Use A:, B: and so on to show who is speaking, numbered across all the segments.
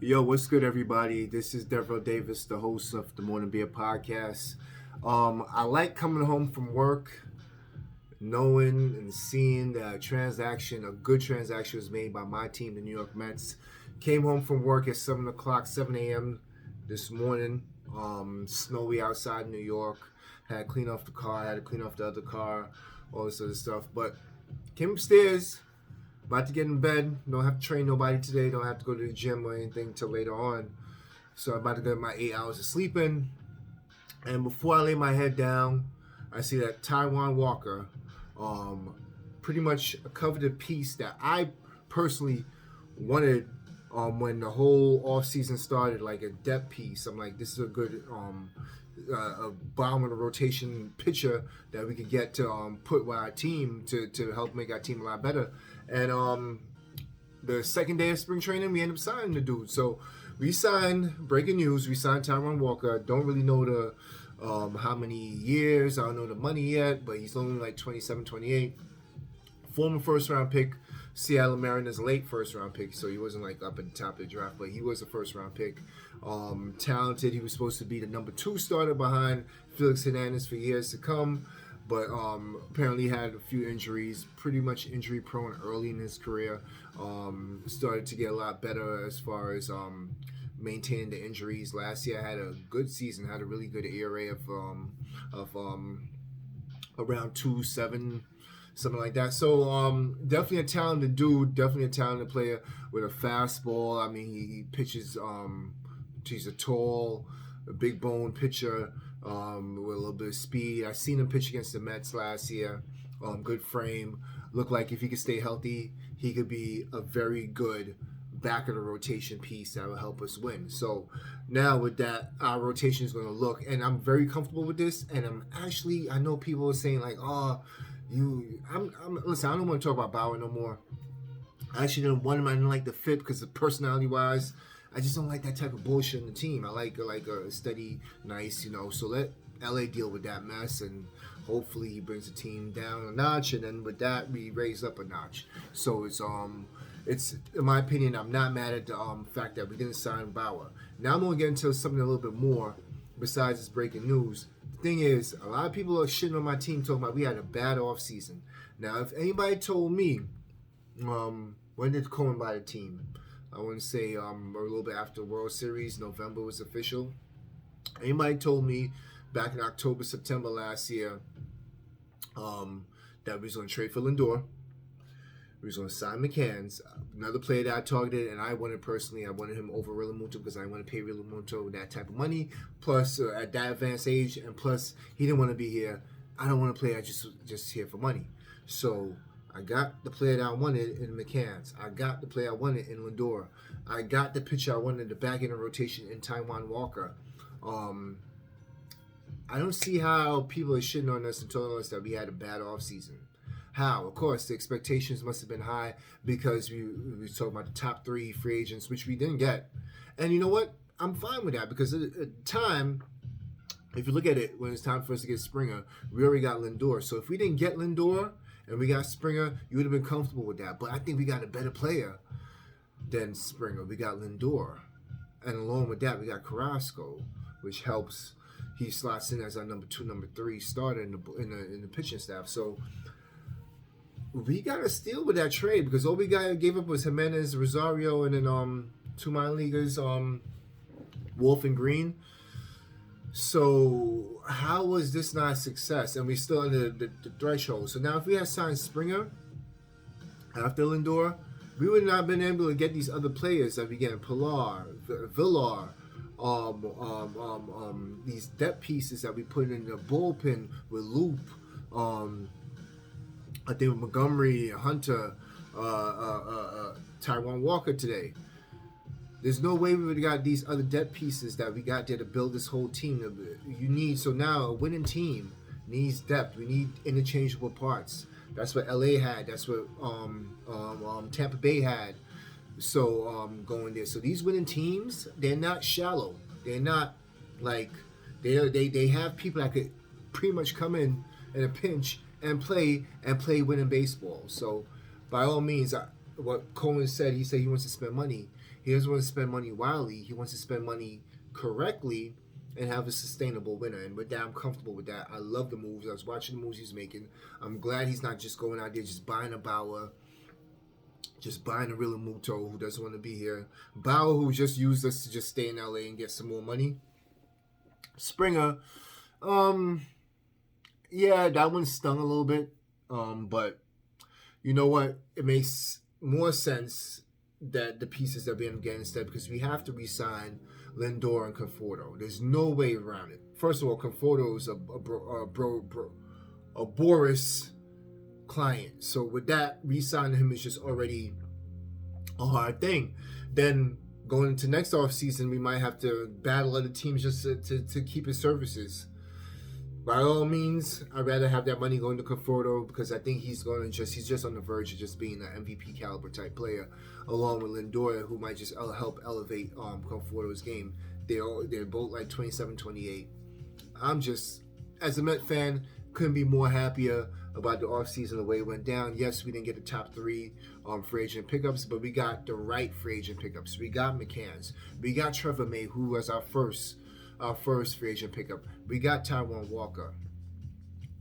A: Yo, what's good, everybody? This is Devril Davis, the host of the Morning Beer Podcast. I like coming home from work, knowing and seeing that a good transaction was made by my team, the New York Mets. Came home from work at 7 o'clock, 7 a.m. this morning. Snowy outside New York. Had to clean off the car, had to clean off the other car, all this other stuff. But came upstairs, about to get in bed. Don't have to train nobody today. Don't have to go to the gym or anything till later on. So I'm about to get my 8 hours of sleeping. And before I lay my head down, I see that Taijuan Walker, pretty much a coveted piece that I personally wanted when the whole offseason started, like a depth piece. I'm like, this is a good a bottom of the rotation pitcher that we could get to put with our team to help make our team a lot better. And the second day of spring training, we ended up signing the dude. So we signed, breaking news, we signed Taijuan Walker. Don't really know the how many years, I don't know the money yet, but he's only like 27, 28. Former first round pick, Seattle Mariners late first round pick, so he wasn't like up at the top of the draft, but he was a first round pick. Talented. He was supposed to be the number 2 starter behind Felix Hernandez for years to come, but apparently had a few injuries, pretty much injury prone early in his career. Started to get a lot better as far as maintaining the injuries. Last year had a good season, had a really good ERA of around 2.7, something like that. So definitely a talented dude, definitely a talented player with a fastball. I mean, he pitches. He's a big bone pitcher with a little bit of speed. I seen him pitch against the Mets last year. Good frame. Looked like if he could stay healthy, he could be a very good back of the rotation piece that will help us win. So now with that, our rotation is going to look, and I'm very comfortable with this. And I know people are saying like, oh, listen, I don't want to talk about Bauer no more. I actually didn't like the fit because personality wise, I just don't like that type of bullshit in the team. I like a steady, nice, So let LA deal with that mess, and hopefully he brings the team down a notch, and then with that we raise up a notch. So it's in my opinion, I'm not mad at the fact that we didn't sign Bauer. Now I'm gonna get into something a little bit more besides this breaking news. The thing is, a lot of people are shitting on my team, talking about we had a bad offseason. Now, if anybody told me when did Cohen buy the team? I want to say a little bit after World Series, November was official. Anybody told me back in October, September last year that we was going to trade for Lindor, we was going to sign McCann's, another player that I targeted, and I wanted him over Realmuto because I want to pay Realmuto that type of money, plus at that advanced age, and plus he didn't want to be here. I don't want to play just here for money. So I got the player that I wanted in McCann's. I got the player I wanted in Lindor. I got the pitcher I wanted in the back end of rotation in Taijuan Walker. I don't see how people are shitting on us and telling us that we had a bad offseason. How? Of course, the expectations must have been high because we were talking about the top 3 free agents, which we didn't get. And you know what? I'm fine with that because at the time, if you look at it, when it's time for us to get Springer, we already got Lindor. So if we didn't get Lindor and we got Springer, you would have been comfortable with that. But I think we got a better player than Springer. We got Lindor. And along with that, we got Carrasco, which helps. He slots in as our number 2, number 3 starter in the pitching staff. So we got to steal with that trade because all we gave up was Jimenez, Rosario, and then 2 minor leaguers, Wolf and Green. So how was this not a success? And we still under the threshold. So now if we had signed Springer after Lindor, we would not have been able to get these other players that we get, Pilar, Villar, these depth pieces that we put in the bullpen with Loop, I think with Montgomery, Hunter, Taijuan Walker today. There's no way we would have got these other depth pieces that we got there to build this whole team. So now a winning team needs depth. We need interchangeable parts. That's what LA had. That's what Tampa Bay had. So going there. So these winning teams, they're not shallow. They're not like they have people that could pretty much come in a pinch and play winning baseball. So by all means, what Cohen said. He said he wants to spend money. He doesn't want to spend money wildly. He wants to spend money correctly and have a sustainable winner. And with that, I'm comfortable with that. I love the moves. I was watching the moves he's making. I'm glad he's not just going out there just buying a Bauer, just buying a real Muto who doesn't want to be here. Bauer, who just used us to just stay in LA and get some more money. Springer, yeah, that one stung a little bit. But you know what? It makes more sense that the pieces that we end up getting instead, because we have to re-sign Lindor and Conforto. There's no way around it. First of all, Conforto is a Boris client. So with that, re-signing him is just already a hard thing. Then going into next offseason, we might have to battle other teams just to keep his services. By all means, I'd rather have that money going to Conforto, because I think he's just on the verge of just being an MVP caliber type player, along with Lindor, who might just help elevate Conforto's game. They're both like 27, 28. I'm just, as a Met fan, couldn't be more happier about the offseason, the way it went down. Yes, we didn't get the top 3 free agent pickups, but we got the right free agent pickups. We got McCanns. We got Trevor May, who was our first free agent pickup. We got Taijuan Walker.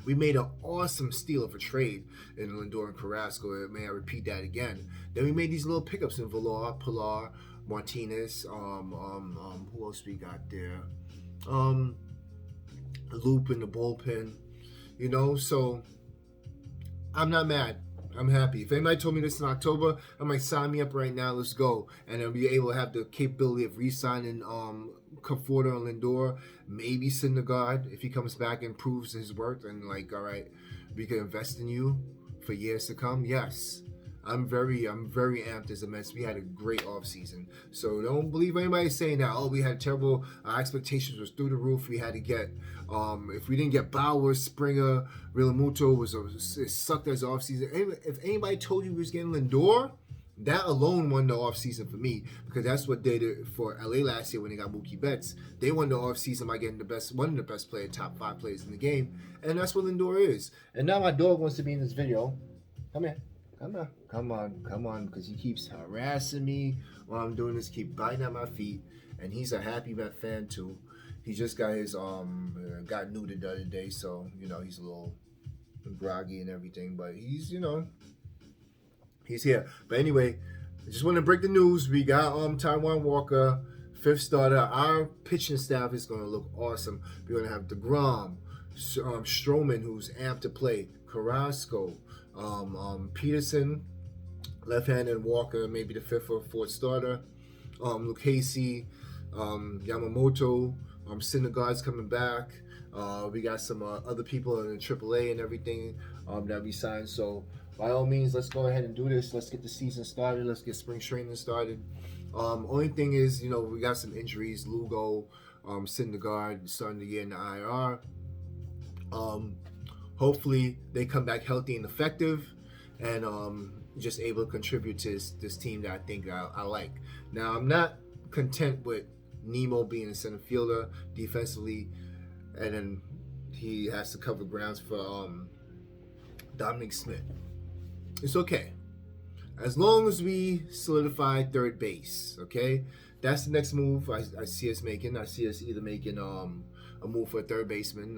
A: We made an awesome steal of a trade in Lindor and Carrasco. May I repeat that again? Then we made these little pickups in Villar, Pilar, Martinez. Who else we got there? Loop in the bullpen. You know, so I'm not mad. I'm happy. If anybody told me this in October, I'm like, sign me up right now. Let's go. And I'll be able to have the capability of re-signing Conforto and Lindor, maybe Syndergaard if he comes back and proves his worth, and like, all right, we can invest in you for years to come. Yes, I'm very amped as a Mets. We had a great offseason. So don't believe anybody saying that, oh, we had terrible, our expectations was through the roof. We had to get, if we didn't get Bauer, Springer, Realmuto, it sucked as offseason. If anybody told you we was getting Lindor, that alone won the offseason for me, because that's what they did for LA last year when they got Mookie Betts. They won the offseason by getting one of the best players, top 5 players in the game, and that's what Lindor is. And now my dog wants to be in this video. Come here. Come on, because he keeps harassing me while I'm doing this, keep biting at my feet, and he's a happy Met fan too. He just got his got neutered the other day, so you know he's a little groggy and everything, but he's he's here. But anyway, I just want to break the news. We got Taijuan Walker, 5th starter. Our pitching staff is going to look awesome. We're going to have DeGrom, Stroman, who's amped to play, Carrasco, Peterson, left-handed, Walker, maybe the 5th or 4th starter, Lucchesi, Yamamoto, Syndergaard's coming back. We got some other people in the AAA and everything that we signed. So by all means, let's go ahead and do this. Let's get the season started. Let's get spring training started. Only thing is, we got some injuries. Lugo, Syndergaard starting the year in the IR. Hopefully they come back healthy and effective, and just able to contribute to this team that I think I like. Now, I'm not content with Nemo being a center fielder defensively, and then he has to cover grounds for Dominic Smith. It's okay, as long as we solidify third base. Okay, that's the next move I see us making. I see us either making a move for a third baseman,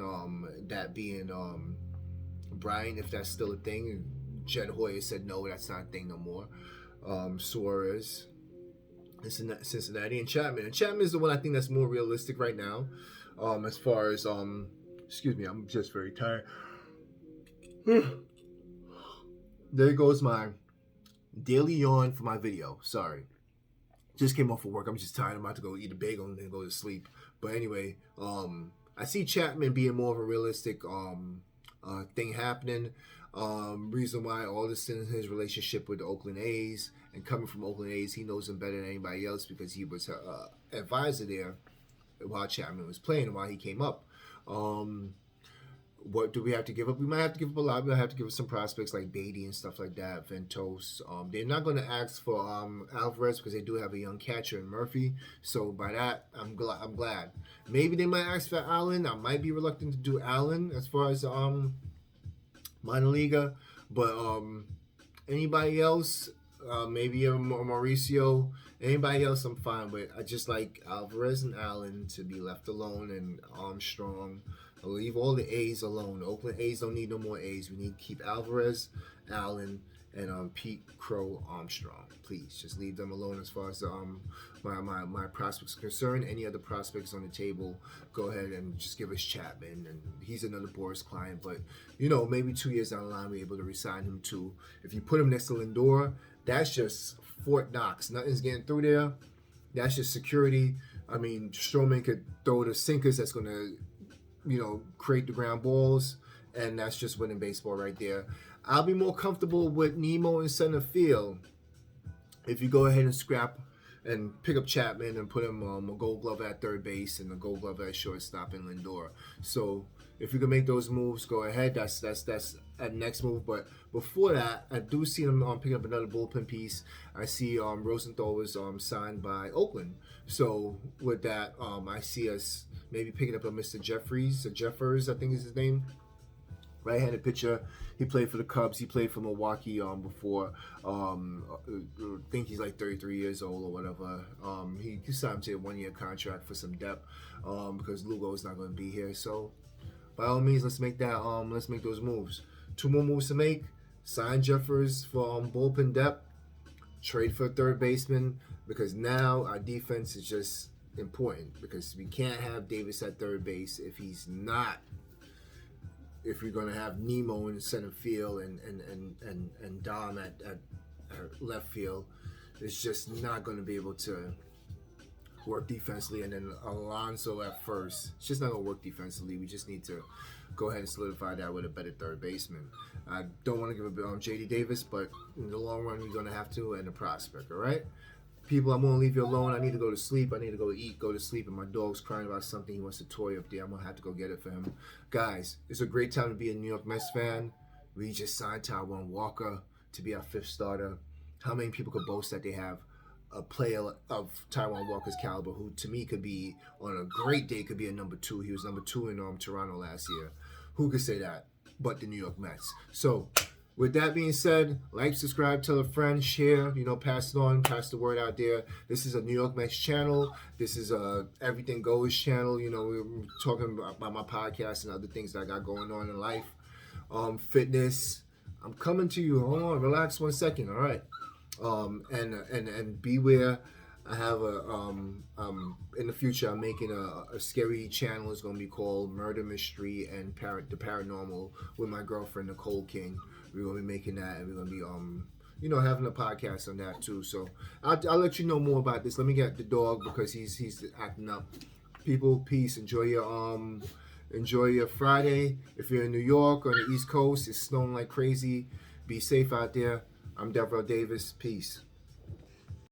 A: that being Brian, if that's still a thing. Jed Hoyer said no, that's not a thing no more. Suarez, Cincinnati, and Chapman. And Chapman is the one I think that's more realistic right now. As far as excuse me, I'm just very tired. There goes my daily yawn for my video. Sorry. Just came off of work. I'm just tired. I'm about to go eat a bagel and then go to sleep. But anyway, I see Chapman being more of a realistic thing happening. Reason why all this in his relationship with the Oakland A's, and coming from Oakland A's, he knows them better than anybody else because he was advisor there while Chapman was playing and while he came up. What do we have to give up? We might have to give up a lot. We'll have to give up some prospects like Beatty and stuff like that, Ventos. They're not going to ask for Alvarez because they do have a young catcher in Murphy. So by that, I'm glad. Maybe they might ask for Allen. I might be reluctant to do Allen as far as minor leaguer, but anybody else, maybe a Mauricio. Anybody else, I'm fine with. I just like Alvarez and Allen to be left alone, and Armstrong. I'll leave all the A's alone. The Oakland A's don't need no more A's. We need to keep Alvarez, Allen, and Pete Crow Armstrong. Please just leave them alone as far as my prospects are concerned. Any other prospects on the table, go ahead and just give us Chapman, and he's another Boris client. But maybe 2 years down the line we're able to resign him too. If you put him next to Lindor, that's just Fort Knox. Nothing's getting through there. That's just security. I mean, Stroman could throw the sinkers that's going to, create the ground balls, and that's just winning baseball right there. I'll be more comfortable with Nemo in center field if you go ahead and scrap and pick up Chapman and put him a Gold Glove at third base and a Gold Glove at shortstop in Lindor. So if you can make those moves, go ahead. That's a next move. But before that, I do see them picking up another bullpen piece. I see Rosenthal was signed by Oakland. So with that, I see us maybe picking up a Mr. Jeffers, I think is his name. Right-handed pitcher. He played for the Cubs. He played for Milwaukee before. I think he's like 33 years old or whatever. He signed to a 1-year contract for some depth because Lugo's not going to be here. So by all means, let's make that. Let's make those moves. 2 more moves to make. Sign Jeffers for bullpen depth. Trade for a third baseman because now our defense is just important because we can't have Davis at third base if he's not. If you're going to have Nemo in center field and Dom at left field, it's just not going to be able to work defensively. And then Alonso at first, it's just not going to work defensively. We just need to go ahead and solidify that with a better third baseman. I don't want to give a J.D. Davis, but in the long run, we're going to have to, and a prospect, all right? People, I'm going to leave you alone. I need to go to sleep. I need to go eat, go to sleep. And my dog's crying about something. He wants a toy up there. I'm going to have to go get it for him. Guys, it's a great time to be a New York Mets fan. We just signed Taijuan Walker to be our 5th starter. How many people could boast that they have a player of Taijuan Walker's caliber who, to me, could be, on a great day, could be a number 2. He was number 2 in Toronto last year. Who could say that but the New York Mets? So, with that being said, like, subscribe, tell a friend, share, pass it on, pass the word out there. This is a New York Mets channel. This is a Everything Goes channel. We're talking about my podcast and other things that I got going on in life. Fitness. I'm coming to you. Hold on, relax 1 second. All right. And beware. I have in the future, I'm making a scary channel. It's going to be called Murder Mystery and the Paranormal with my girlfriend, Nicole King. We're going to be making that, and we're going to be, having a podcast on that too. So I'll let you know more about this. Let me get the dog because he's acting up. People, peace. Enjoy your Friday. If you're in New York or on the East Coast, it's snowing like crazy. Be safe out there. I'm Devereaux Davis. Peace.